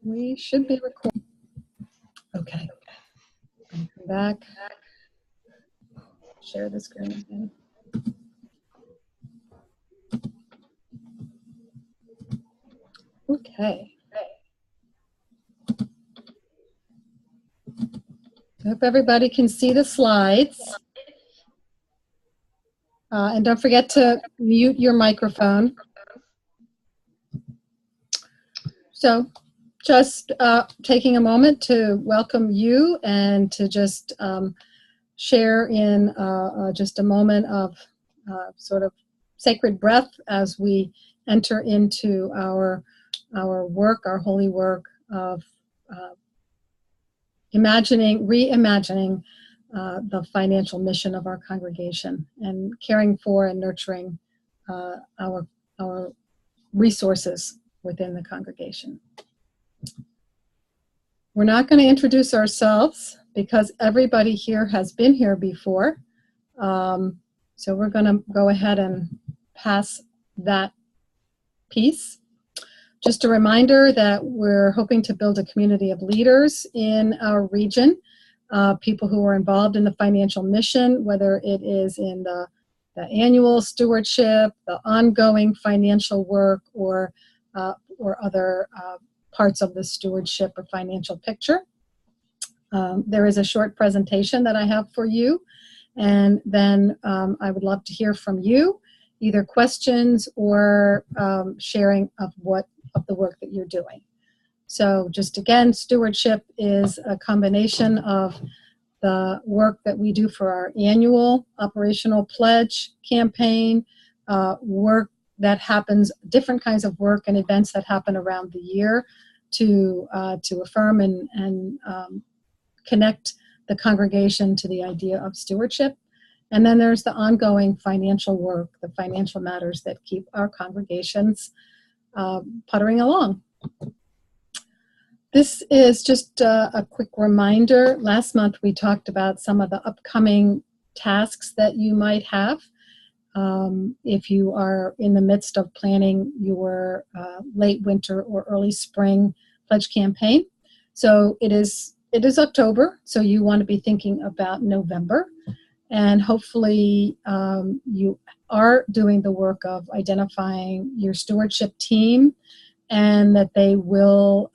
We should be recording. Okay. Come back. Share the screen again. Okay. I hope everybody can see the slides. And don't forget to mute your microphone. So just taking a moment to welcome you and to just share in just a moment of sort of sacred breath as we enter into our work, our holy work of reimagining the financial mission of our congregation and caring for and nurturing our resources within the congregation. We're not going to introduce ourselves because everybody here has been here before. So we're going to go ahead and pass that piece. Just a reminder that we're hoping to build a community of leaders in our region, people who are involved in the financial mission, whether it is in the annual stewardship, the ongoing financial work, or other parts of the stewardship or financial picture. There is a short presentation that I have for you, and then I would love to hear from you, either questions or sharing of the work that you're doing. So just again, stewardship is a combination of the work that we do for our annual operational pledge campaign, work that happens, different kinds of work and events that happen around the year to affirm and connect the congregation to the idea of stewardship. And then there's the ongoing financial work, the financial matters that keep our congregations puttering along. This is just a quick reminder. Last month we talked about some of the upcoming tasks that you might have if you are in the midst of planning your late winter or early spring pledge campaign. So it is October, so you want to be thinking about November. And hopefully you are doing the work of identifying your stewardship team, and that they will,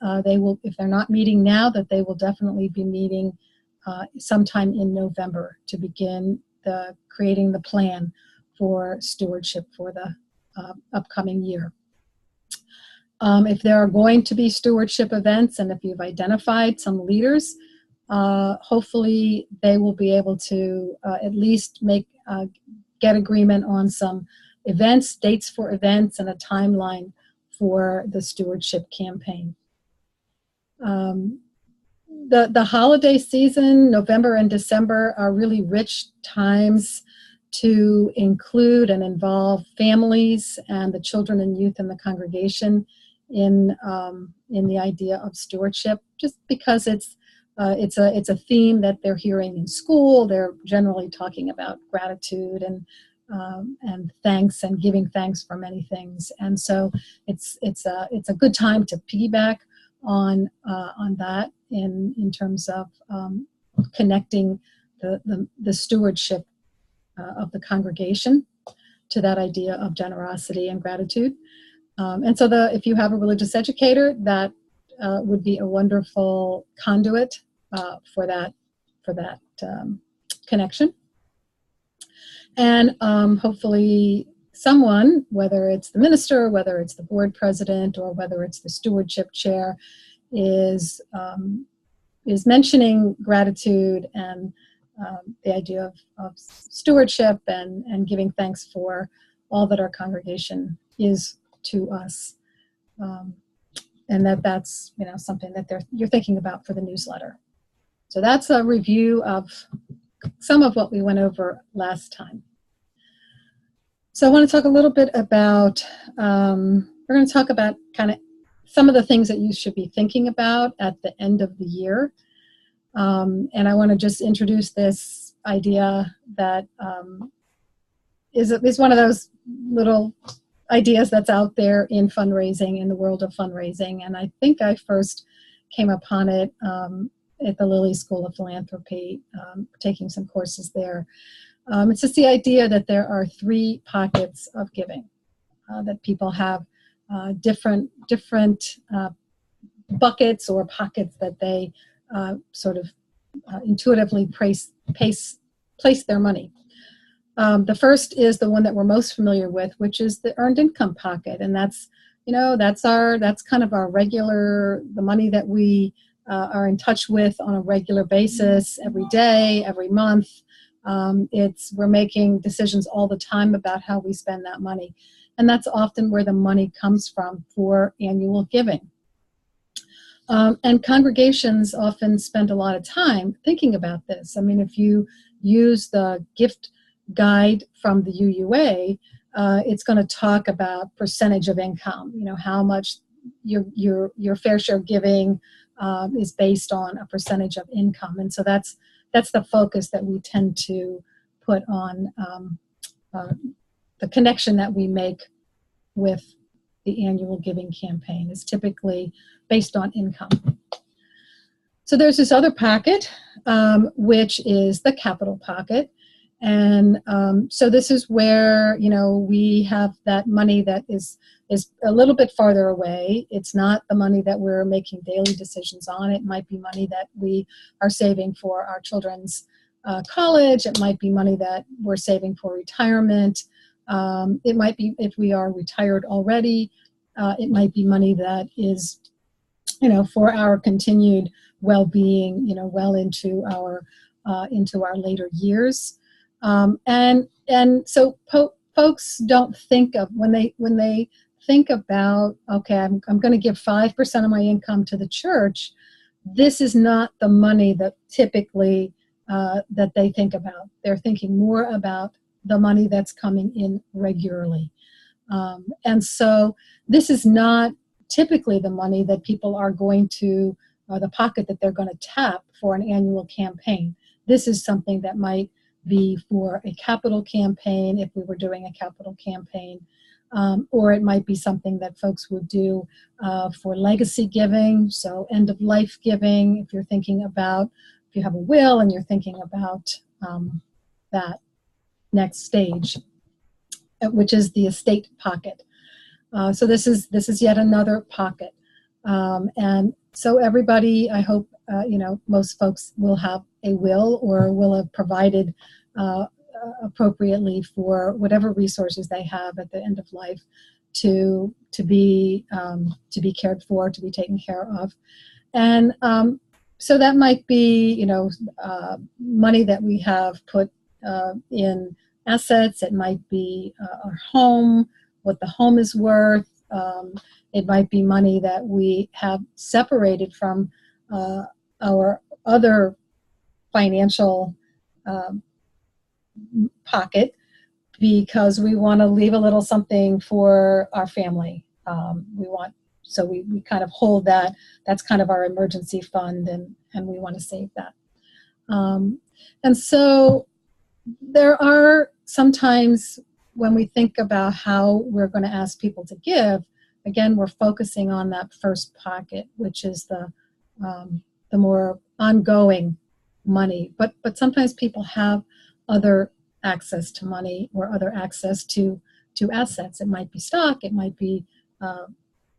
if they're not meeting now, that they will definitely be meeting sometime in November to begin creating the plan for stewardship for the upcoming year. If there are going to be stewardship events, and if you've identified some leaders, hopefully they will be able to at least get agreement on some events, dates for events, and a timeline for the stewardship campaign. The holiday season, November and December, are really rich times to include and involve families and the children and youth in the congregation in the idea of stewardship, just because it's a theme that they're hearing in school. They're generally talking about gratitude and thanks and giving thanks for many things, and so it's a good time to piggyback on that in terms of connecting the stewardship of the congregation to that idea of generosity and gratitude. And so if you have a religious educator, that would be a wonderful conduit for that connection. And hopefully someone, whether it's the minister, whether it's the board president, or whether it's the stewardship chair, is mentioning gratitude and the idea of stewardship and giving thanks for all that our congregation is to us, and that's something that you're thinking about for the newsletter. So that's a review of some of what we went over last time. So I want to talk a little bit about, we're going to talk about kind of some of the things that you should be thinking about at the end of the year. And I want to just introduce this idea that is one of those little ideas that's out there in fundraising, in the world of fundraising. And I think I first came upon it at the Lilly School of Philanthropy, taking some courses there. It's just the idea that there are three pockets of giving, that people have different buckets or pockets that they sort of intuitively place their money. The first is the one that we're most familiar with, which is the earned income pocket, and that's kind of our regular, the money that we are in touch with on a regular basis, every day, every month. We're making decisions all the time about how we spend that money, and that's often where the money comes from for annual giving. And congregations often spend a lot of time thinking about this. I mean, if you use the gift guide from the UUA, it's going to talk about percentage of income, how much your fair share giving is based on a percentage of income. And so that's the focus that we tend to put on the connection that we make with the annual giving campaign is typically based on income. So there's this other pocket, which is the capital pocket. And so this is where, we have that money that is a little bit farther away. It's not the money that we're making daily decisions on. It might be money that we are saving for our children's college. It might be money that we're saving for retirement. It might be, if we are retired already, it might be money that is, for our continued well-being, well into our later years. And so folks don't think of, when they think about, okay, I'm going to give 5% of my income to the church, this is not the money that typically that they think about. They're thinking more about the money that's coming in regularly. And so this is not typically the money that people are going to, the pocket that they're going to tap for an annual campaign. This is something that might be for a capital campaign, if we were doing a capital campaign, or it might be something that folks would do for legacy giving, so end of life giving, if you're thinking about, if you have a will and you're thinking about that next stage, which is the estate pocket. So this is yet another pocket. And so everybody, I hope, most folks will have a will or will have provided appropriately for whatever resources they have at the end of life to be cared for, to be taken care of. And so that might be, money that we have put in assets. It might be our home, what the home is worth. It might be money that we have separated from our other financial pocket because we want to leave a little something for our family. So we kind of hold that. That's kind of our emergency fund, and we want to save that. And so there are sometimes when we think about how we're going to ask people to give, again, we're focusing on that first pocket, which is the more ongoing money. But sometimes people have other access to money or other access to assets. It might be stock. It might be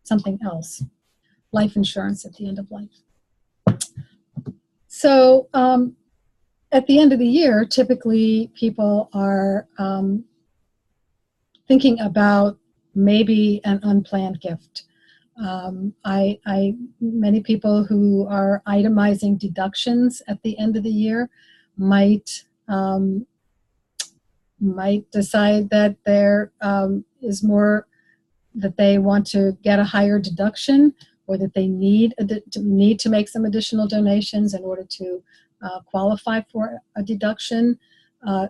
something else, life insurance at the end of life. So at the end of the year, typically people are thinking about maybe an unplanned gift. Many people who are itemizing deductions at the end of the year might decide that there is more, that they want to get a higher deduction, or that they need to make some additional donations in order to qualify for a deduction.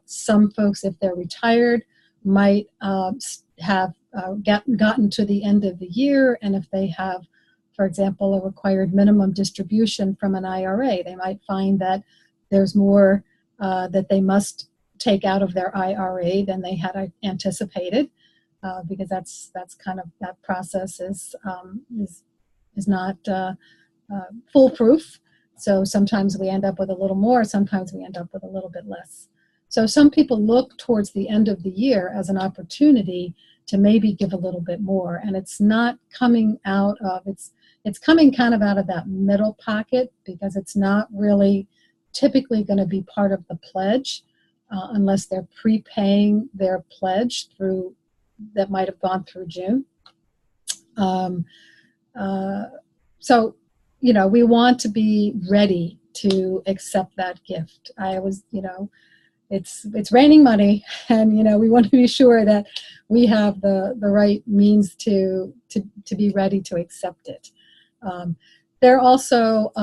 Some folks, if they're retired, might have gotten to the end of the year, and if they have, for example, a required minimum distribution from an IRA, they might find that there's more that they must take out of their IRA than they had anticipated. because that's kind of, that process is not foolproof. So sometimes we end up with a little more, sometimes we end up with a little bit less. So some people look towards the end of the year as an opportunity to maybe give a little bit more, and it's not coming out of, it's coming kind of out of that middle pocket, because it's not really typically going to be part of the pledge unless they're prepaying their pledge through, that might have gone through June. So, you know, we want to be ready to accept that gift. I always, you know, it's raining money, and, you know, we want to be sure that we have the right means to be ready to accept it. There are also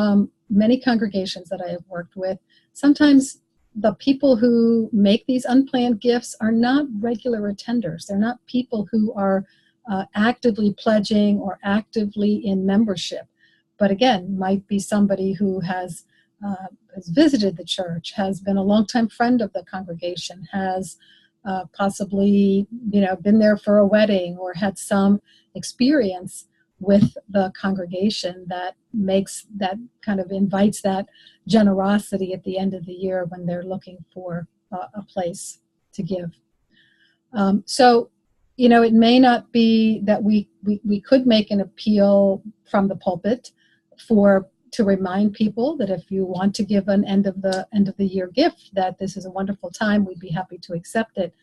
many congregations that I have worked with. Sometimes the people who make these unplanned gifts are not regular attenders. They're not people who are actively pledging or actively in membership. But again, might be somebody who has visited the church, has been a longtime friend of the congregation, has possibly, you know, been there for a wedding or had some experience with the congregation that makes, that kind of invites that generosity at the end of the year when they're looking for a place to give. So, you know, it may not be that we could make an appeal from the pulpit to remind people that if you want to give an end of the year gift, that this is a wonderful time, we'd be happy to accept it.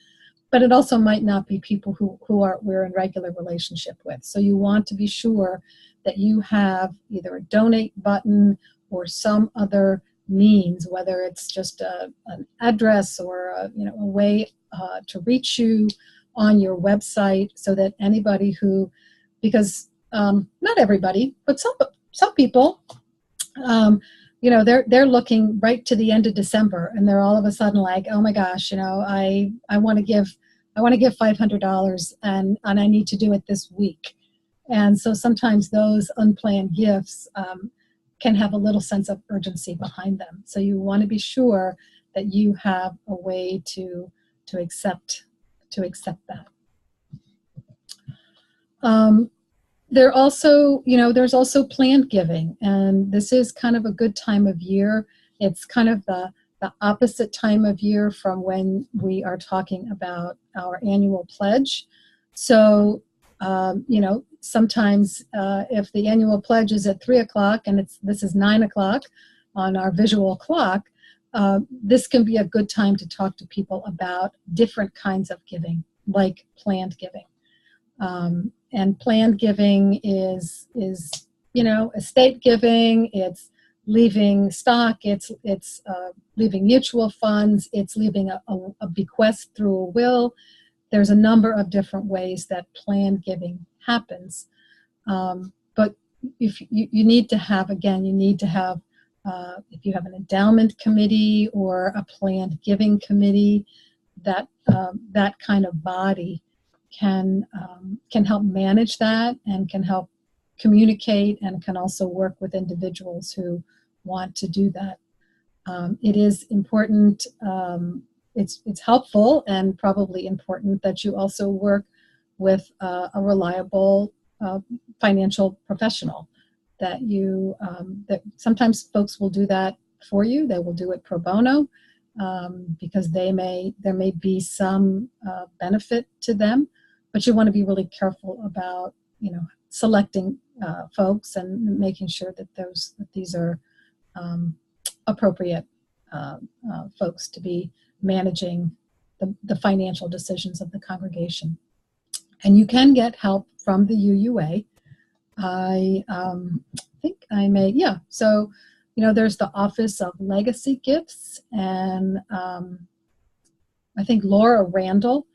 But it also might not be people who we're in regular relationship with. So you want to be sure that you have either a donate button or some other means, whether it's just an address or a way to reach you on your website, so that anybody who, because not everybody, but some people, you know, they're looking right to the end of December, and they're all of a sudden like, oh my gosh, you know, I want to give $500, and I need to do it this week. And so sometimes those unplanned gifts can have a little sense of urgency behind them. So you want to be sure that you have a way to accept that. There also, you know, there's also planned giving, and this is kind of a good time of year. It's kind of the opposite time of year from when we are talking about our annual pledge. So, you know, sometimes if the annual pledge is at 3 o'clock and this is 9 o'clock on our visual clock, this can be a good time to talk to people about different kinds of giving, like planned giving. And planned giving is, you know, estate giving, it's leaving stock, it's leaving mutual funds, it's leaving a bequest through a will. There's a number of different ways that planned giving happens. But if you need to have, again, you need to have, if you have an endowment committee or a planned giving committee, that kind of body can help manage that, and can help communicate, and can also work with individuals who want to do that. It is important, it's helpful and probably important that you also work with a reliable financial professional, that you that sometimes folks will do that for you. They will do it pro bono because there may be some benefit to them, but you want to be really careful about, you know, selecting folks and making sure that these are appropriate folks to be managing the financial decisions of the congregation. And you can get help from the UUA. I think I may, yeah. So, you know, there's the Office of Legacy Gifts, and I think Laura Randall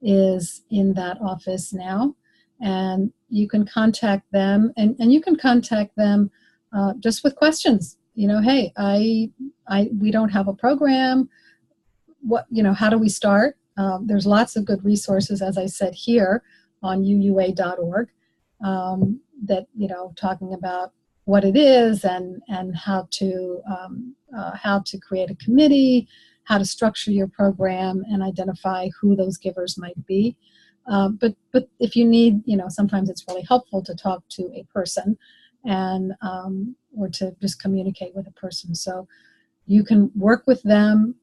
is in that office now, and you can contact them, and you can contact them just with questions. You know, hey, we don't have a program. What, you know, how do we start? There's lots of good resources, as I said, here on uua.org that, you know, talking about what it is and how to create a committee, how to structure your program, and identify who those givers might be. But if you need, sometimes it's really helpful to talk to a person and or to just communicate with a person. So you can work with them.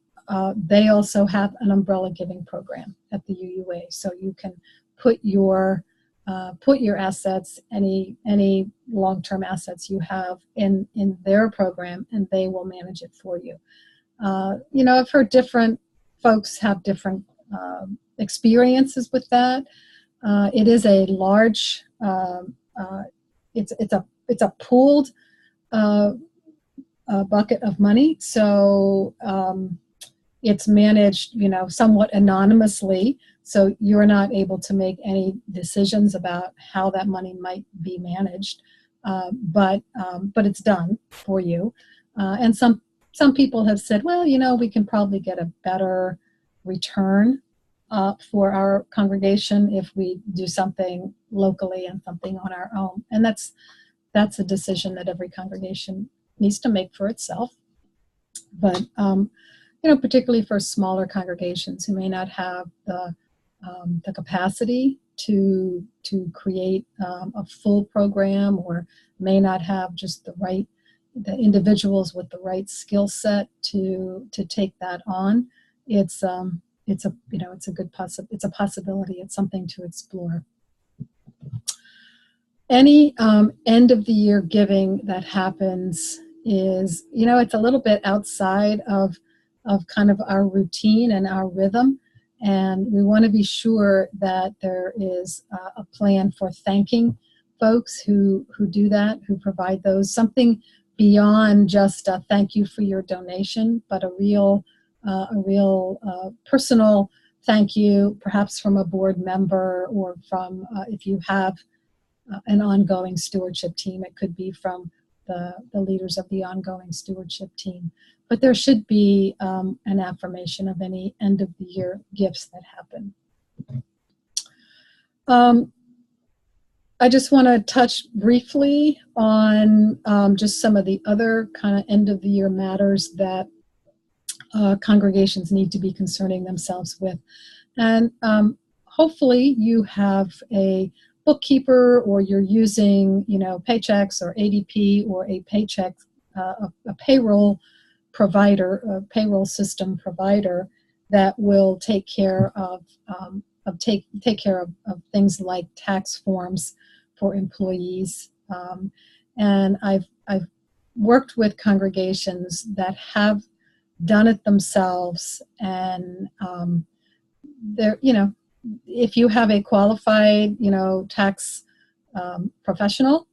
They also have an umbrella giving program at the UUA, so you can put your assets, any long-term assets you have in their program, and they will manage it for you. I've heard different folks have different experiences with that. It is a large, it's a pooled bucket of money, so it's managed, somewhat anonymously. So you're not able to make any decisions about how that money might be managed, but it's done for you. And some people have said, well, we can probably get a better return for our congregation if we do something locally and something on our own. And that's a decision that every congregation needs to make for itself. But particularly for smaller congregations who may not have the capacity to create a full program, or may not have just the individuals with the right skill set to take that on, it's a possibility. It's something to explore. Any end of the year giving that happens is, it's a little bit outside of kind of our routine and our rhythm. And we want to be sure that there is a plan for thanking folks who do that, who provide those, something beyond just a thank you for your donation, but a real personal thank you, perhaps from a board member, or from, if you have an ongoing stewardship team, it could be from the leaders of the ongoing stewardship team. But there should be an affirmation of any end of the year gifts that happen. I just want to touch briefly on just some of the other kind of end of the year matters that congregations need to be concerning themselves with. And hopefully you have a bookkeeper, or you're using, Paychex or ADP, or a paycheck, a payroll provider, a payroll system provider that will take care of things like tax forms for employees. And I've worked with congregations that have done it themselves, and they're, if you have a qualified, tax professional,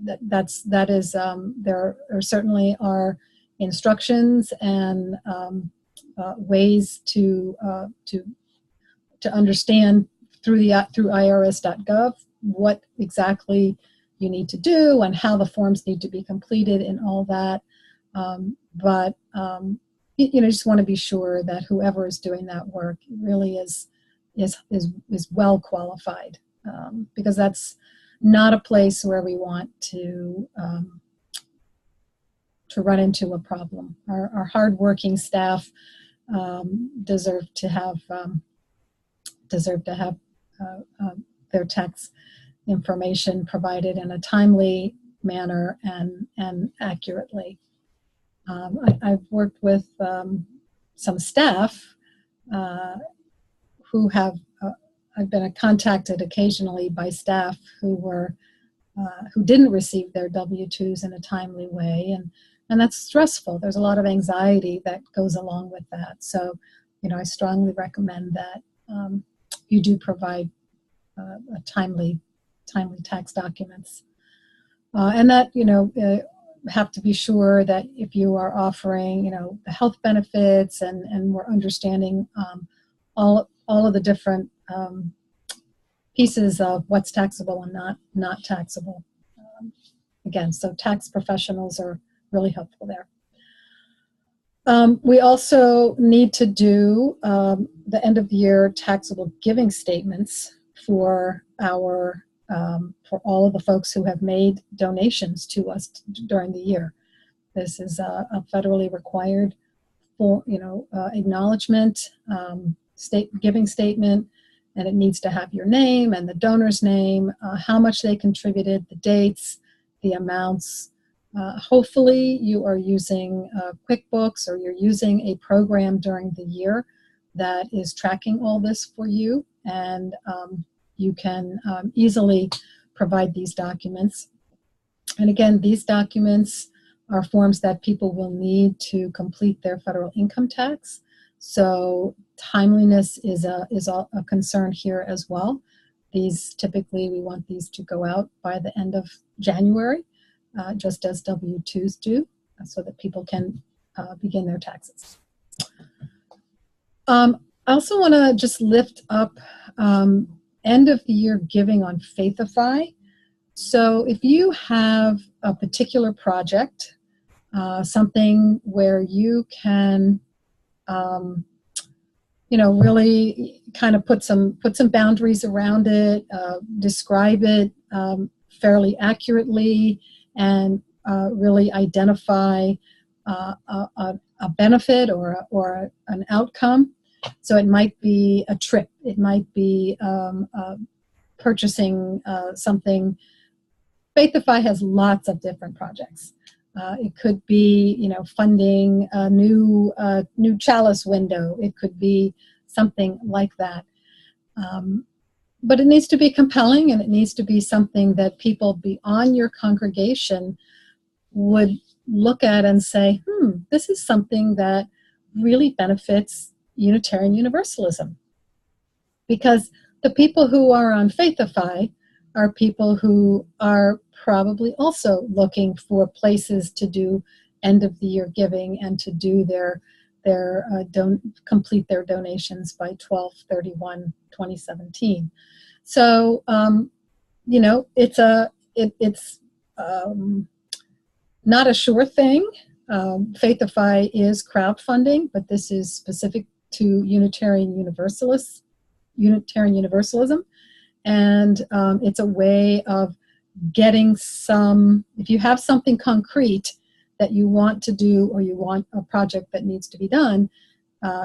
that is there certainly are instructions and ways to understand through irs.gov what exactly you need to do and how the forms need to be completed and all that. But you just want to be sure that whoever is doing that work really is well qualified, because that's not a place where we want to run into a problem. Our hardworking staff deserve to have their tax information provided in a timely manner and accurately. I've worked with some staff who have, I've been contacted occasionally by staff who didn't receive their W-2s in a timely way, and that's stressful. There's a lot of anxiety that goes along with that. So, I strongly recommend that you do provide timely tax documents, and that have to be sure that if you are offering the health benefits and we're understanding all of the different pieces of what's taxable and not taxable. Again, so tax professionals are really helpful there. We also need to do the end of the year taxable giving statements for all of the folks who have made donations to us during the year. This is a federally required acknowledgement, giving statement, and it needs to have your name and the donor's name, how much they contributed, the dates, the amounts. Hopefully you are using QuickBooks, or you're using a program during the year that is tracking all this for you, and you can easily provide these documents. And again, these documents are forms that people will need to complete their federal income tax. So timeliness is a concern here as well. These typically, we want these to go out by the end of January, just as W-2s do, so that people can begin their taxes. I also want to just lift up end of the year giving on Faithify. So if you have a particular project, something where you can, really kind of put some boundaries around it, describe it fairly accurately, and really identify a benefit or an outcome. So it might be a trip, it might be purchasing something. Faithify has lots of different projects. It could be, funding a new chalice window. It could be something like that. But it needs to be compelling, and it needs to be something that people beyond your congregation would look at and say, this is something that really benefits Unitarian Universalism. Because the people who are on Faithify are people who are probably also looking for places to do end of the year giving and to do complete their donations by 12/31/2017. So it's not a sure thing. Faithify is crowdfunding, but this is specific to Unitarian Universalism, and it's a way of getting some, if you have something concrete that you want to do, or you want a project that needs to be done,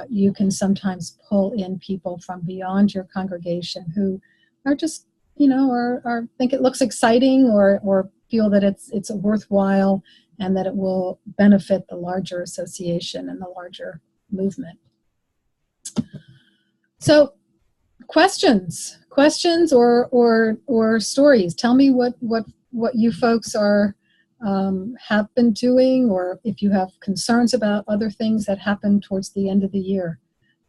you can sometimes pull in people from beyond your congregation who are just, or think it looks exciting, or feel that it's worthwhile and that it will benefit the larger association and the larger movement. So questions or stories. Tell me what you folks are have been doing, or if you have concerns about other things that happen towards the end of the year.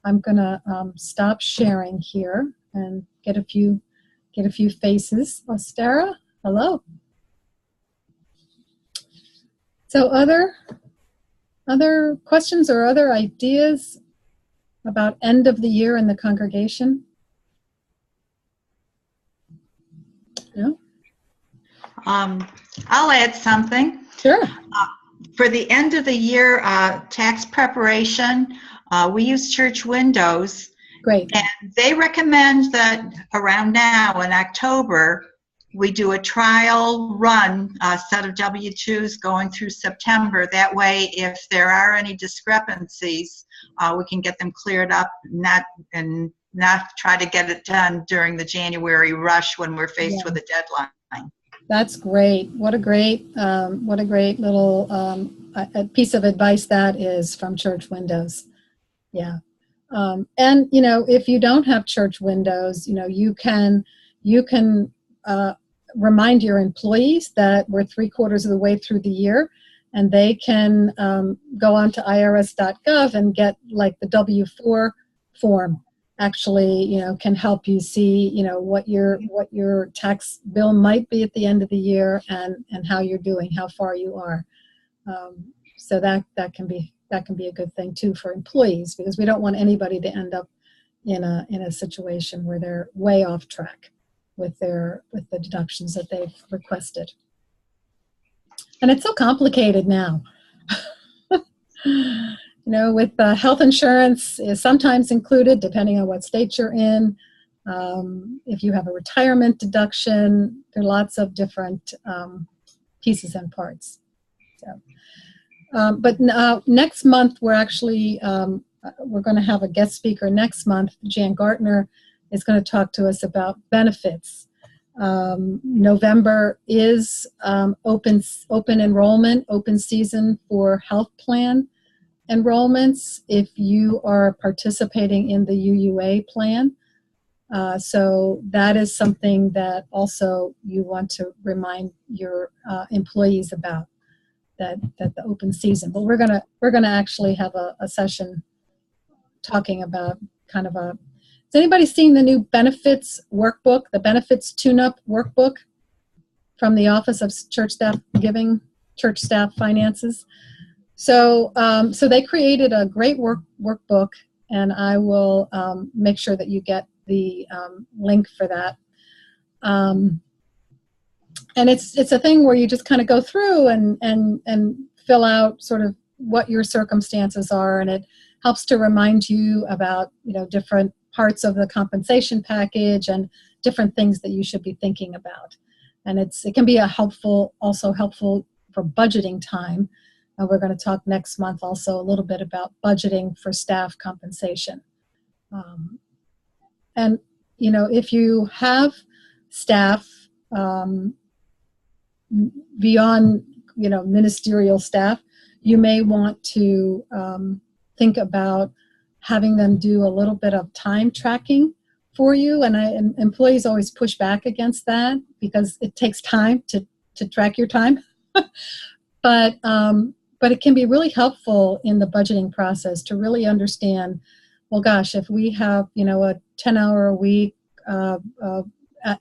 I'm gonna stop sharing here and get a few faces. Ostara, hello. So other questions or other ideas about end of the year in the congregation? No? I'll add something. Sure. For the end of the year tax preparation, we use Church Windows. Great. And they recommend that around now in October, we do a trial run set of W-2s going through September. That way, if there are any discrepancies, we can get them cleared up, and not try to get it done during the January rush when we're faced with a deadline. That's great. What a great little a piece of advice that is from Church Windows. Yeah. And if you don't have Church Windows, you can remind your employees that we're 3/4 of the way through the year, and they can go on to irs.gov and get like the W-4 form. Actually, can help you see, what your tax bill might be at the end of the year, and how you're doing, how far you are. So that can be a good thing too for employees, because we don't want anybody to end up in a situation where they're way off track with the deductions that they've requested. And it's so complicated now. With health insurance is sometimes included depending on what state you're in. If you have a retirement deduction, there are lots of different pieces and parts. So, but next month we're actually we're going to have a guest speaker next month, Jan Gartner, is going to talk to us about benefits. November is open enrollment, open season for health plan enrollments if you are participating in the UUA plan. So that is something that also you want to remind your employees about, that the open season. But we're gonna actually have a session talking about kind of a. Has anybody seen the new benefits workbook, the benefits tune-up workbook from the Office of Church Staff Giving, Church Staff Finances? So so they created a great workbook, and I will make sure that you get the link for that. And it's a thing where you just kind of go through and fill out sort of what your circumstances are, and it helps to remind you about, you know, different parts of the compensation package and different things that you should be thinking about. And it can be also helpful for budgeting time. We're going to talk next month also a little bit about budgeting for staff compensation. And, you know, if you have staff beyond, you know, ministerial staff, you may want to think about having them do a little bit of time tracking for you. And employees always push back against that because it takes time to track your time. But it can be really helpful in the budgeting process to really understand, well, gosh, if we have, you know, a 10-hour a week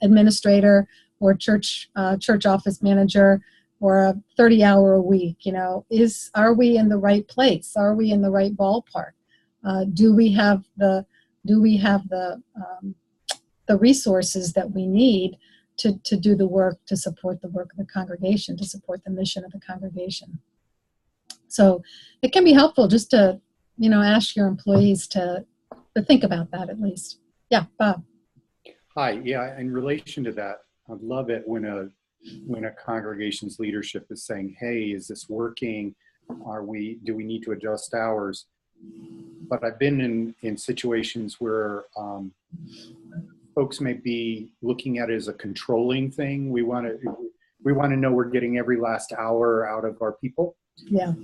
administrator or church office manager, or a 30-hour a week, you know, are we in the right place? Are we in the right ballpark? Do we have the resources that we need to do the work, to support the work of the congregation, to support the mission of the congregation? So it can be helpful just to, you know, ask your employees to think about that at least. Yeah, Bob. Hi. Yeah, in relation to that, I love it when a congregation's leadership is saying, "Hey, is this working? Do we need to adjust hours?" But I've been in situations where folks may be looking at it as a controlling thing. We want to know we're getting every last hour out of our people. Yeah.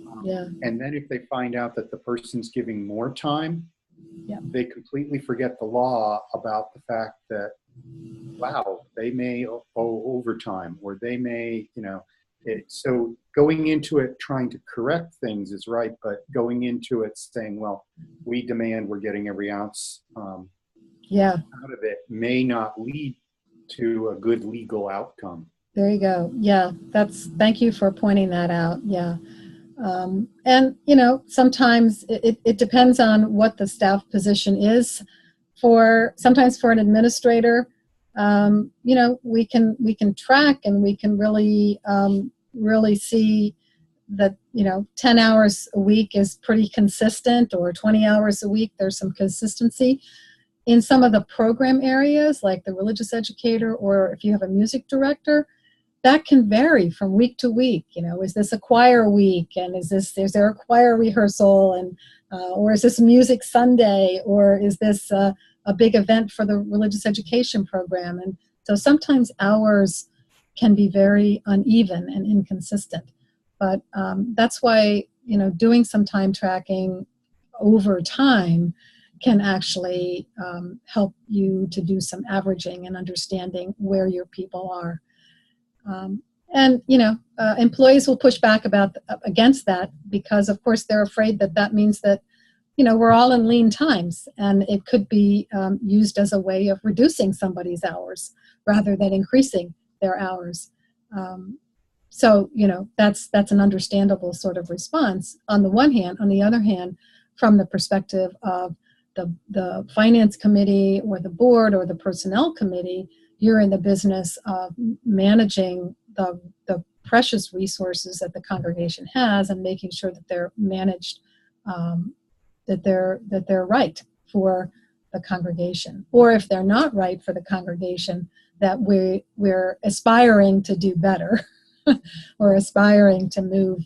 And then if they find out that the person's giving more time, they completely forget the law about the fact that, wow, they may owe overtime, or they may, you know. So going into it trying to correct things is right, but going into it saying, well, we demand we're getting every ounce out of it may not lead to a good legal outcome. There you go. Yeah, thank you for pointing that out. Yeah. And, you know, sometimes it depends on what the staff position is. Sometimes for an administrator, you know, we can track, and we can really see that, you know, 10 hours a week is pretty consistent, or 20 hours a week, there's some consistency. In some of the program areas, like the religious educator, or if you have a music director, that can vary from week to week. You know, is this a choir week, and is there a choir rehearsal, and or is this Music Sunday, or is this a big event for the religious education program? And so sometimes hours can be very uneven and inconsistent. But that's why, you know, doing some time tracking over time can actually help you to do some averaging and understanding where your people are. And, you know, employees will push back against that, because, of course, they're afraid that means that, you know, we're all in lean times, and it could be used as a way of reducing somebody's hours rather than increasing their hours. So, you know, that's an understandable sort of response on the one hand. On the other hand, from the perspective of the finance committee or the board or the personnel committee, you're in the business of managing the precious resources that the congregation has, and making sure that they're managed, that they're right for the congregation. Or if they're not right for the congregation, that we're aspiring to do better. Or aspiring to move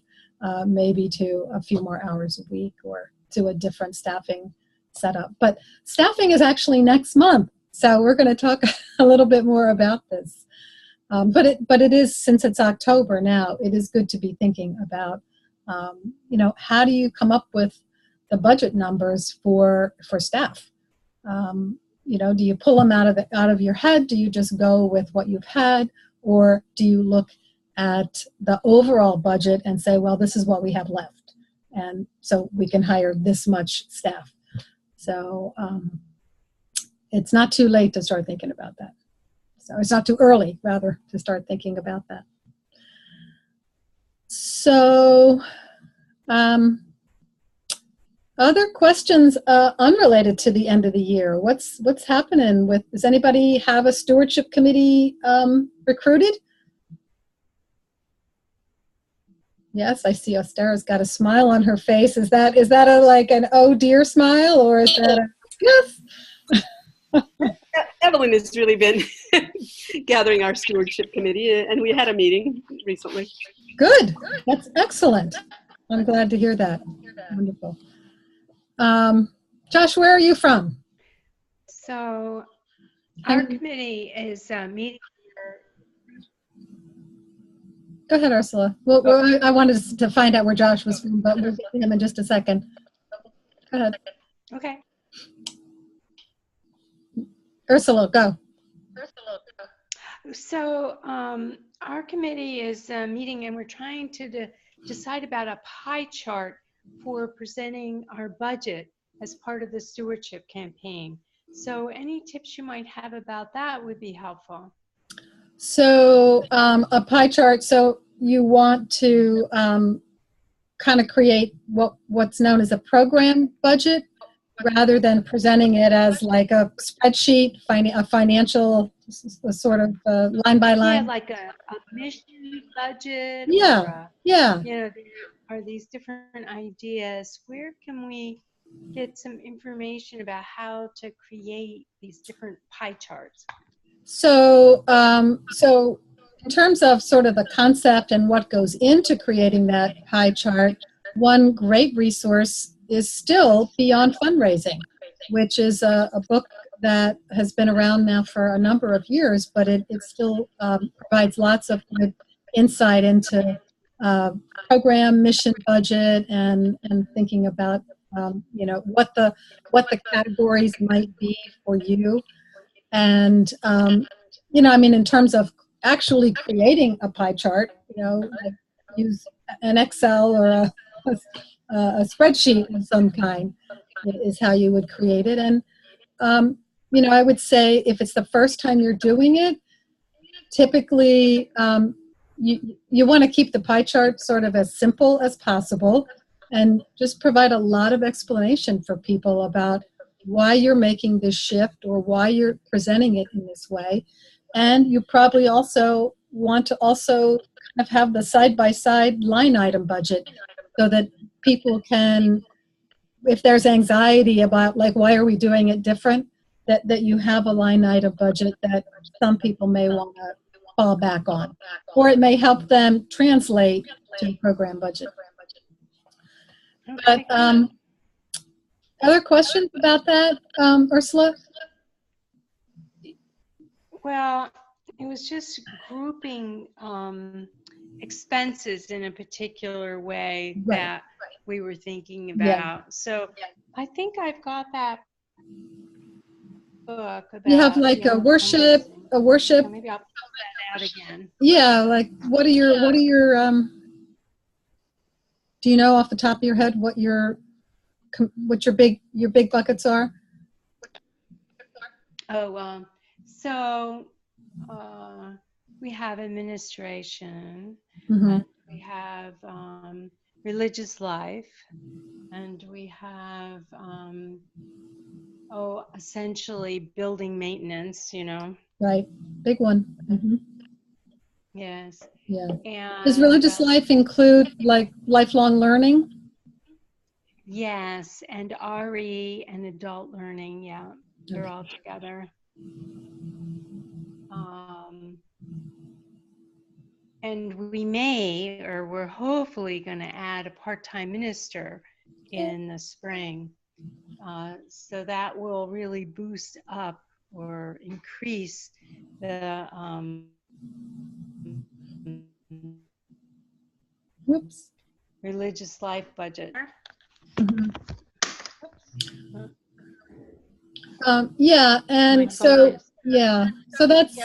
maybe to a few more hours a week, or to a different staffing setup. But staffing is actually next month. So we're going to talk a little bit more about this. But it is, since it's October now, it is good to be thinking about, how do you come up with the budget numbers for staff? Do you pull them out of your head? Do you just go with what you've had, or do you look at the overall budget and say, well, this is what we have left, and so we can hire this much staff? So it's not too late to start thinking about that. So it's not too early, rather, to start thinking about that. So other questions unrelated to the end of the year. What's happening with, does anybody have a stewardship committee recruited? Yes, I see Ostara's got a smile on her face. Is that like an oh dear smile, or is that a yes? Evelyn has really been gathering our stewardship committee, and we had a meeting recently. Good. That's excellent. I'm glad to hear that. Wonderful. Josh, where are you from? So our committee is meeting. Go ahead, Ursula. Well, I wanted to find out where Josh was from, but we'll get to him in just a second. Go ahead. Okay. Ursula, go. So our committee is meeting, and we're trying to decide about a pie chart for presenting our budget as part of the stewardship campaign. So any tips you might have about that would be helpful. So a pie chart, so you want to kind of create what's known as a program budget, rather than presenting it as like a spreadsheet, a financial sort of line by line. Yeah, like a mission budget. Yeah, yeah. There are these different ideas. Where can we get some information about how to create these different pie charts? So, so in terms of sort of the concept and what goes into creating that pie chart, one great resource is still Beyond Fundraising, which is a book that has been around now for a number of years, but it still provides lots of good insight into program, mission, budget, and thinking about what the categories might be for you. And in terms of actually creating a pie chart, use an Excel or a spreadsheet of some kind is how you would create it. And I would say if it's the first time you're doing it, typically you want to keep the pie chart sort of as simple as possible, and just provide a lot of explanation for people about why you're making this shift or why you're presenting it in this way. And you probably also want to kind of have the side-by-side line item budget, so that people can, if there's anxiety about like why are we doing it different, that you have a line item budget that some people may want to fall back on, or it may help them translate to the program budget. But other questions about that, Ursula? Well, it was just grouping expenses in a particular way that we were thinking about. Yeah. So I think I've got that book about, you have like a worship. So maybe I'll pull that out again. Yeah, like what are your do you know off the top of your head what your big buckets are? We have administration, mm-hmm. and we have religious life, and we have essentially building maintenance, Right, big one. Mm-hmm. Yes. Yeah. And does religious life include like lifelong learning? Yes, and RE and adult learning, yeah, they're all together. And we're hopefully going to add a part-time minister in the spring. So that will really boost up or increase the Whoops. religious life budget. Mhm. Yeah, and My so, focus. yeah, so that's,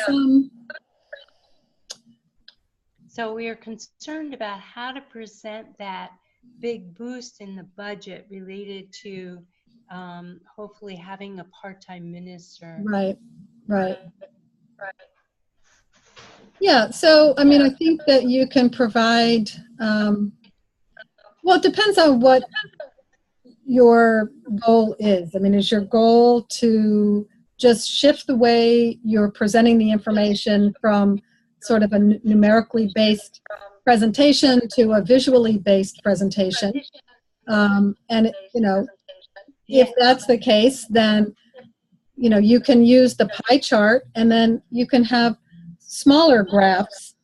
So we are concerned about how to present that big boost in the budget related to hopefully having a part-time minister. right, right. Yeah, so, I mean, I think that you can provide, well, it depends on what your goal is. I mean, is your goal to just shift the way you're presenting the information from sort of a numerically based presentation to a visually based presentation? And, you know, if that's the case, then, you know, you can use the pie chart, and then you can have smaller graphs,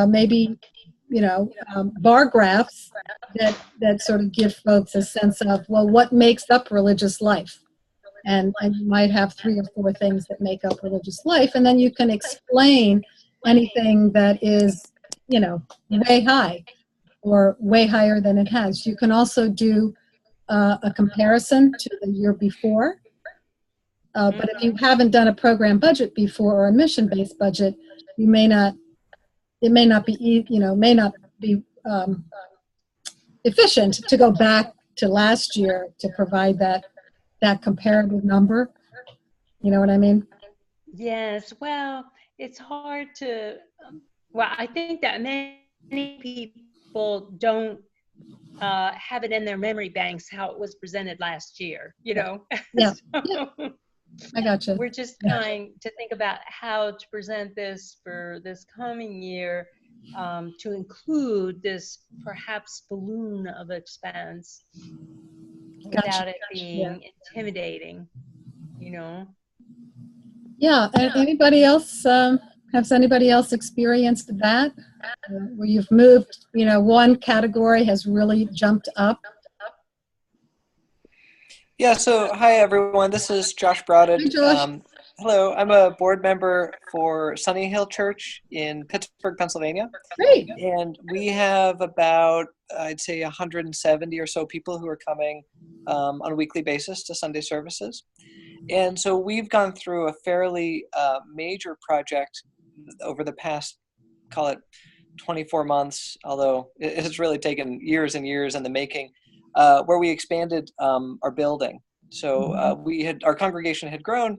maybe, you know, bar graphs that sort of give folks a sense of, well, what makes up religious life? And you might have 3 or 4 things that make up religious life, and then you can explain anything that is, you know, way high or way higher than it has. You can also do a comparison to the year before. But if you haven't done a program budget before or a mission-based budget, you may not. It may not be, you know, may not be efficient to go back to last year to provide that comparative number. You know what I mean? Yes, well, it's hard to, well, I think that many people don't have it in their memory banks how it was presented last year, you know? Yeah, So yeah. I gotcha. we're just trying to think about how to present this for this coming year, to include this perhaps balloon of expense without it being intimidating, you know? Yeah. And anybody else? Has anybody else experienced that? Where you've moved, you know, one category has really jumped up? Yeah, so hi everyone, this is Josh Broaded. Hi, Josh. Hello, I'm a board member for Sunny Hill Church in Pittsburgh, Pennsylvania. Great. And we have about, I'd say 170 or so people who are coming on a weekly basis to Sunday services. And so we've gone through a fairly major project over the past, call it 24 months, although it's really taken years and years in the making, where we expanded our building. So our congregation had grown,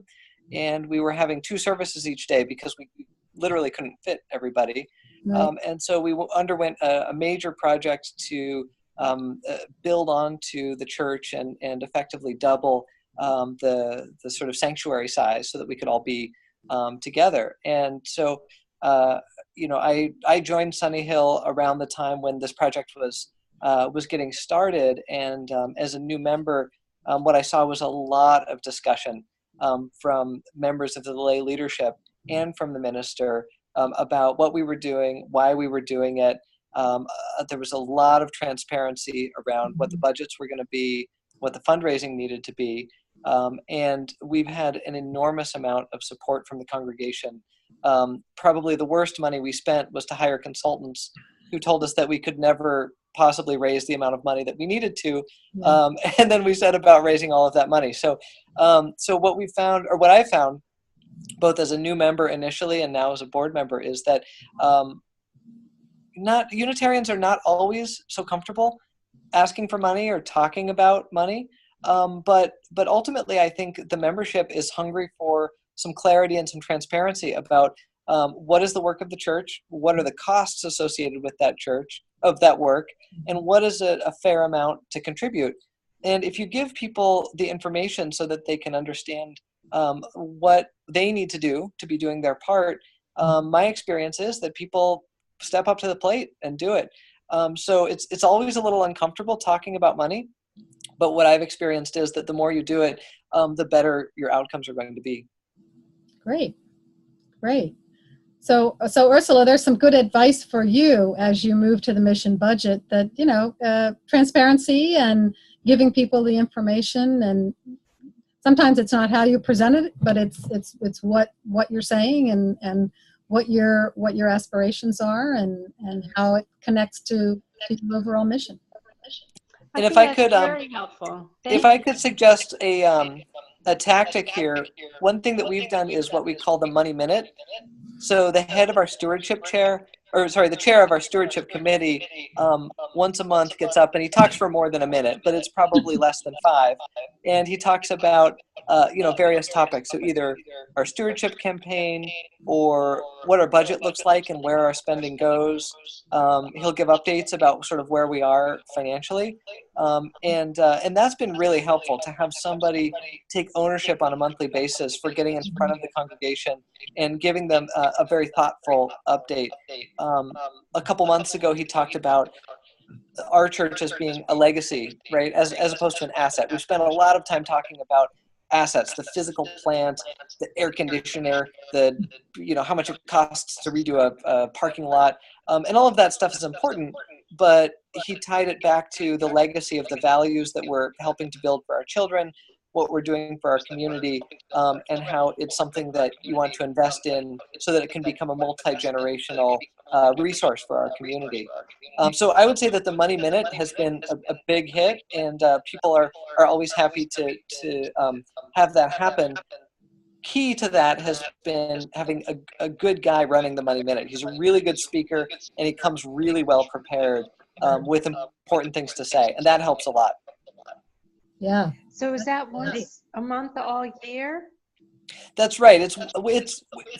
and we were having 2 services each day because we literally couldn't fit everybody. Right. And so we underwent a major project to build onto the church and effectively double the sort of sanctuary size so that we could all be together. And so, you know, I joined Sunny Hill around the time when this project was getting started, and as a new member, what I saw was a lot of discussion from members of the lay leadership and from the minister about what we were doing, why we were doing it. There was a lot of transparency around what the budgets were going to be, what the fundraising needed to be, and we've had an enormous amount of support from the congregation. Probably the worst money we spent was to hire consultants who told us that we could never possibly raise the amount of money that we needed to. And then we set about raising all of that money. So what we found, or what I found, both as a new member initially and now as a board member, is that Unitarians are not always so comfortable asking for money or talking about money. But ultimately, I think the membership is hungry for some clarity and some transparency about what is the work of the church, what are the costs associated with that church, of that work, and what is a fair amount to contribute. And if you give people the information so that they can understand what they need to do to be doing their part, my experience is that people step up to the plate and do it. So it's always a little uncomfortable talking about money, but what I've experienced is that the more you do it, the better your outcomes are going to be. Great. So Ursula, there's some good advice for you as you move to the mission budget, that, you know, transparency and giving people the information. And sometimes it's not how you present it, but it's what you're saying and what your aspirations are and how it connects to your overall mission. And I if think I could, that's very helpful. if I could suggest a tactic here, one thing that we've done is what we call the Money Minute. So the head of our stewardship chair, or sorry, the chair of our stewardship committee, once a month gets up and he talks for more than a minute, but it's probably less than 5. And he talks about, various topics. So either our stewardship campaign or what our budget looks like and where our spending goes. He'll give updates about sort of where we are financially. And that's been really helpful to have somebody take ownership on a monthly basis for getting in front of the congregation and giving them a very thoughtful update. A couple months ago, he talked about our church as being a legacy, right, as opposed to an asset. We've spent a lot of time talking about assets, the physical plant, the air conditioner, how much it costs to redo a parking lot, and all of that stuff is important. But he tied it back to the legacy of the values that we're helping to build for our children, what we're doing for our community, and how it's something that you want to invest in so that it can become a multi-generational resource for our community. So I would say that the Money Minute has been a big hit, and people are always happy to have that happen. Key to that has been having a good guy running the Money Minute. He's a really good speaker, and he comes really well prepared with important things to say, and that helps a lot. Yeah. So is that once a month all year? That's right. It's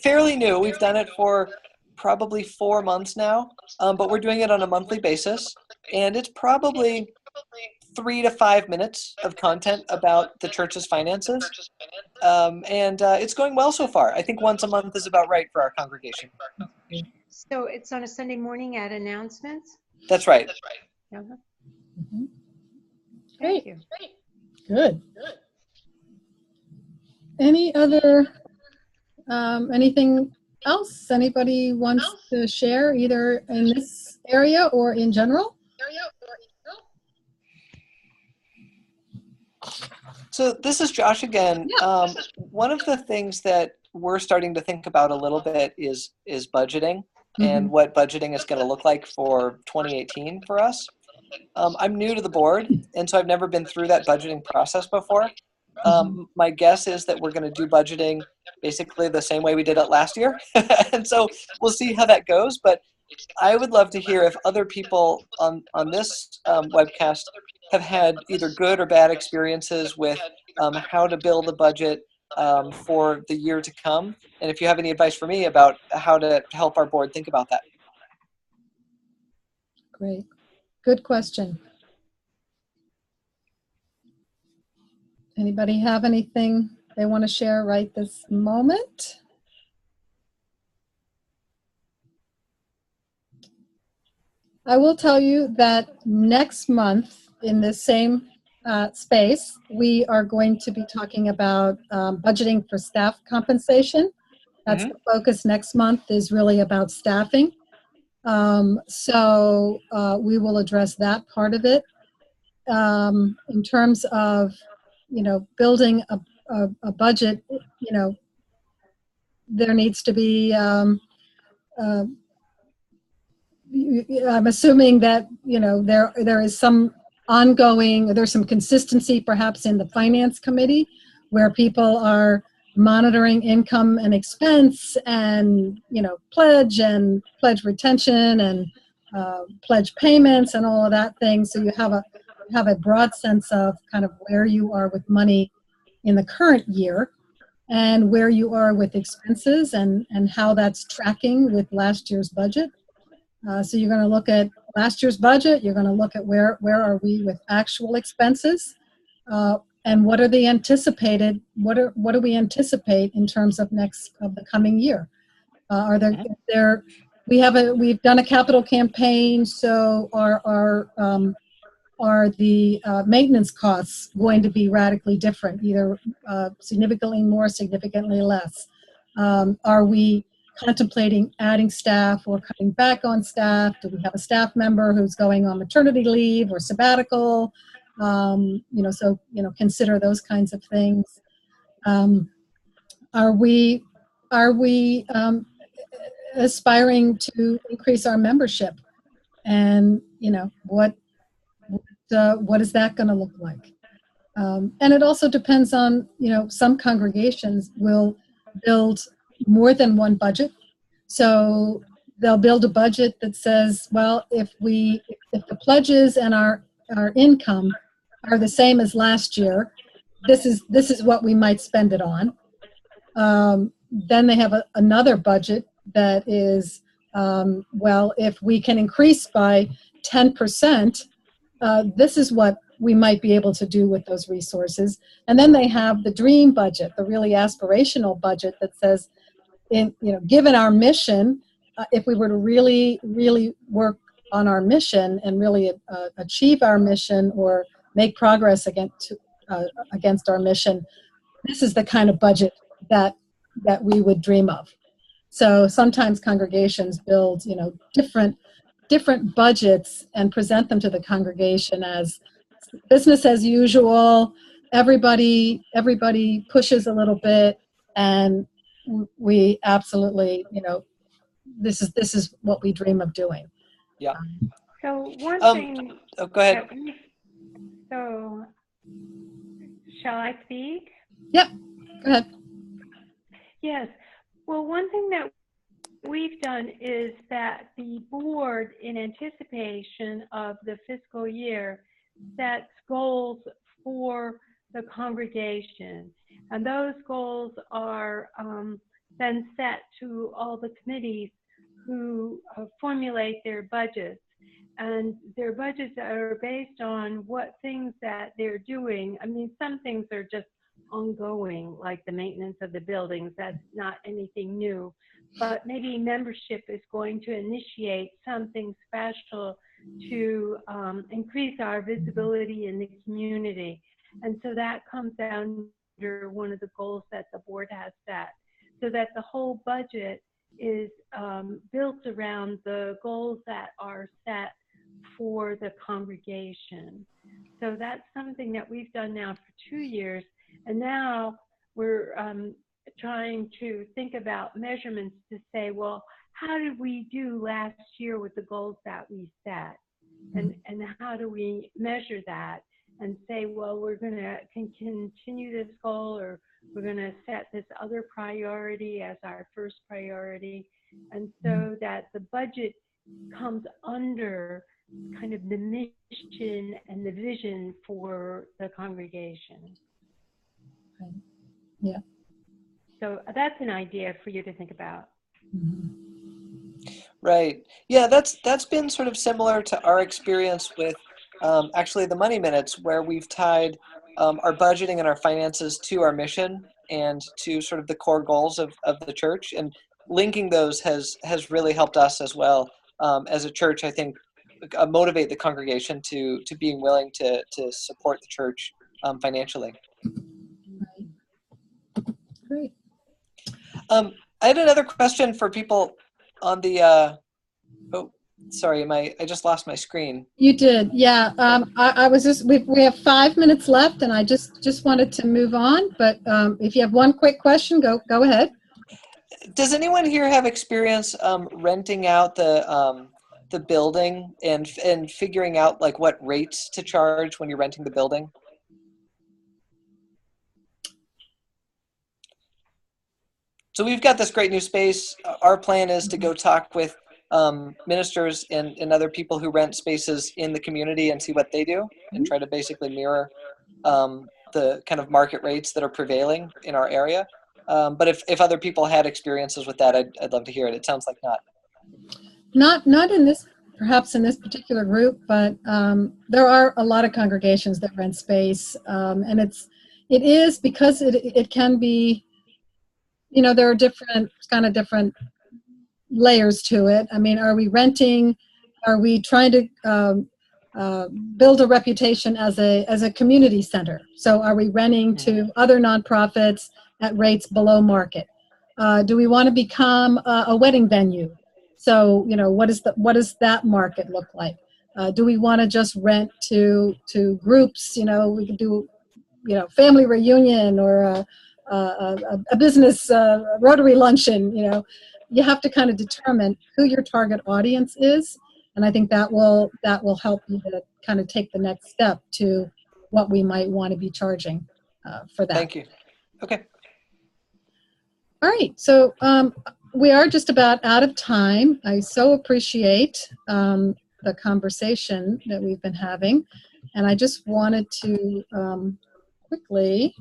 fairly new. We've done it for probably 4 months now, but we're doing it on a monthly basis, and it's probably 3 to 5 minutes of content about the church's finances, and it's going well so far. I think once a month is about right for our congregation. So it's on a Sunday morning at announcements? That's right. Uh-huh. Mm-hmm. Thank Great. you. Good. Any other, anything else anybody wants to share, either in this area or in general? So this is Josh again. One of the things that we're starting to think about a little bit is budgeting and what budgeting is going to look like for 2018 for us. I'm new to the board, and so I've never been through that budgeting process before. My guess is that we're going to do budgeting basically the same way we did it last year. And so we'll see how that goes. But I would love to hear if other people on this webcast have had either good or bad experiences with how to build a budget for the year to come. And if you have any advice for me about how to help our board think about that. Great. Good question. Anybody have anything they want to share right this moment? I will tell you that next month in the same space, we are going to be talking about budgeting for staff compensation. That's the focus next month, is really about staffing. So we will address that part of it. In terms of, building a budget, there needs to be, I'm assuming that, there is some there's some consistency perhaps in the finance committee where people are monitoring income and expense and, pledge retention and pledge payments and all of that thing. So you have a broad sense of kind of where you are with money in the current year and where you are with expenses and how that's tracking with last year's budget. So you're going to look at last year's budget. You're going to look at where are we with actual expenses, and what are the anticipated? What do we anticipate in terms of the coming year? We've done a capital campaign. So are the maintenance costs going to be radically different, either significantly more, significantly less? Are we contemplating adding staff or cutting back on staff? Do we have a staff member who's going on maternity leave or sabbatical? Consider those kinds of things. Are we aspiring to increase our membership? And what is that going to look like? And it also depends on, some congregations will build more than one budget. So they'll build a budget that says, well, if the pledges and our income are the same as last year, this is what we might spend it on. Then they have another budget that is, well, if we can increase by 10%, this is what we might be able to do with those resources. And then they have the dream budget, the really aspirational budget that says, given our mission, if we were to really, really work on our mission and really achieve our mission or make progress against our mission, this is the kind of budget that we would dream of. So sometimes congregations build, different budgets and present them to the congregation as business as usual. Everybody pushes a little bit, and we absolutely, this is what we dream of doing. Yeah. So one thing. Oh, go ahead. So, shall I speak? Yep. Go ahead. Yes. Well, one thing that we've done is that the board, in anticipation of the fiscal year, sets goals for the congregation. And those goals are then set to all the committees who formulate their budgets. And their budgets are based on what things that they're doing. I mean, some things are just ongoing, like the maintenance of the buildings. That's not anything new. But maybe membership is going to initiate something special to increase our visibility in the community. And so that comes down under one of the goals that the board has set, so that the whole budget is built around the goals that are set for the congregation. So that's something that we've done now for 2 years. And now we're trying to think about measurements to say, well, how did we do last year with the goals that we set? And how do we measure that and say, well, we're going to continue this goal, or we're going to set this other priority as our first priority, and so that the budget comes under kind of the mission and the vision for the congregation. Yeah. So that's an idea for you to think about. Right. Yeah, that's been sort of similar to our experience with actually the Money Minutes, where we've tied our budgeting and our finances to our mission and to sort of the core goals of the church, and linking those has really helped us as well as a church, I think, motivate the congregation to being willing to support the church financially. Great. I had another question for people on the oh, sorry, I just lost my screen. You did, yeah. I was just, we have 5 minutes left, and I just wanted to move on, but if you have one quick question, go ahead. Does anyone here have experience renting out the building and figuring out like what rates to charge when you're renting the building? So we've got this great new space. Our plan is to go talk with ministers and other people who rent spaces in the community and see what they do, and try to basically mirror the kind of market rates that are prevailing in our area. But if other people had experiences with that, I'd love to hear it. It sounds like not. Not in this, perhaps in this particular group, but there are a lot of congregations that rent space, and it is because it can be, there are different layers to it. I mean, are we renting? Are we trying to build a reputation as a community center? So are we renting to other nonprofits at rates below market? Do we want to become a wedding venue? So, what does that market look like? Do we want to just rent to groups? We could do, family reunion or a business Rotary luncheon. You have to kind of determine who your target audience is, and I think that will help you to kind of take the next step to what we might want to be charging for that. Thank you. Okay. All right, so we are just about out of time. I so appreciate the conversation that we've been having, and I just wanted to quickly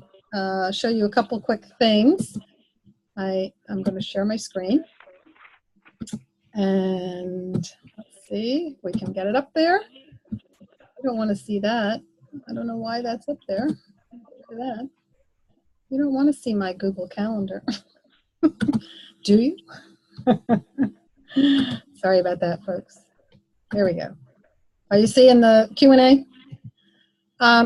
show you a couple quick things. I'm going to share my screen, and let's see if we can get it up there. I don't want to see that. I don't know why that's up there. Look at that. You don't want to see my Google Calendar. Do you? Sorry about that, folks. There we go. Are you seeing the Q&A?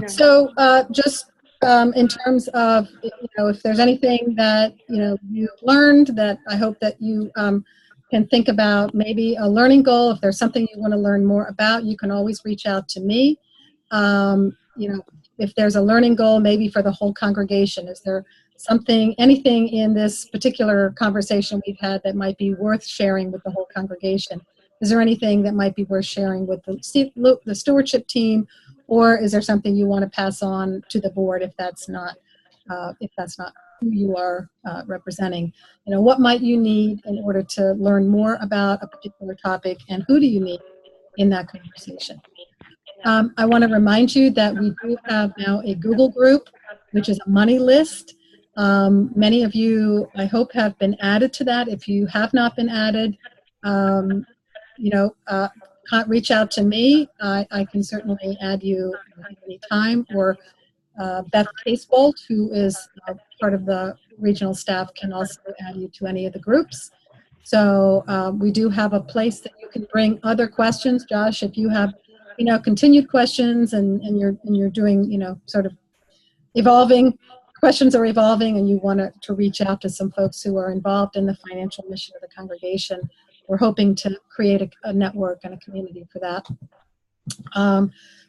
So just in terms of, if there's anything that, you've learned that I hope that you can think about, maybe a learning goal. If there's something you want to learn more about, you can always reach out to me. If there's a learning goal, maybe for the whole congregation, is there anything in this particular conversation we've had that might be worth sharing with the whole congregation? Is there anything that might be worth sharing with the stewardship team, or is there something you want to pass on to the board if that's not who you are representing? What might you need in order to learn more about a particular topic, and who do you need in that conversation? I want to remind you that we do have now a Google group, which is a money list. Many of you, I hope, have been added to that. If you have not been added, reach out to me. I can certainly add you at any time, or Beth Casebolt, who is part of the regional staff, can also add you to any of the groups. So we do have a place that you can bring other questions. Josh, if you have continued questions and you're doing sort of evolving, questions are evolving, and you want to reach out to some folks who are involved in the financial mission of the congregation, we're hoping to create a network and a community for that.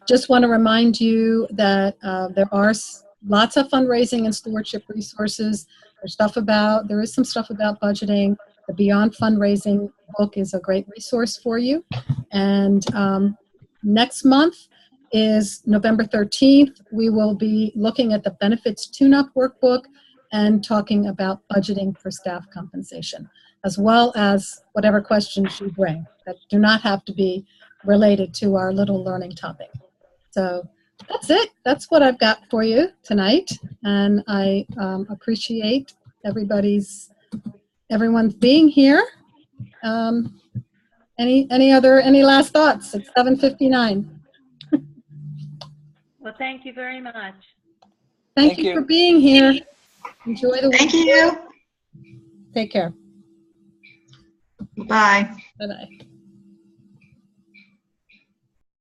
Just want to remind you that there are lots of fundraising and stewardship resources. There is some stuff about budgeting. The Beyond Fundraising book is a great resource for you. And next month is November 13th. We will be looking at the Benefits Tune-Up Workbook and talking about budgeting for staff compensation, as well as whatever questions you bring that do not have to be related to our little learning topic. So that's it. That's what I've got for you tonight. And I appreciate everyone's being here. Any last thoughts? It's 7:59. Well, thank you very much. Thank you for being here. Enjoy the week. Thank you. Take care. Bye. Bye-bye.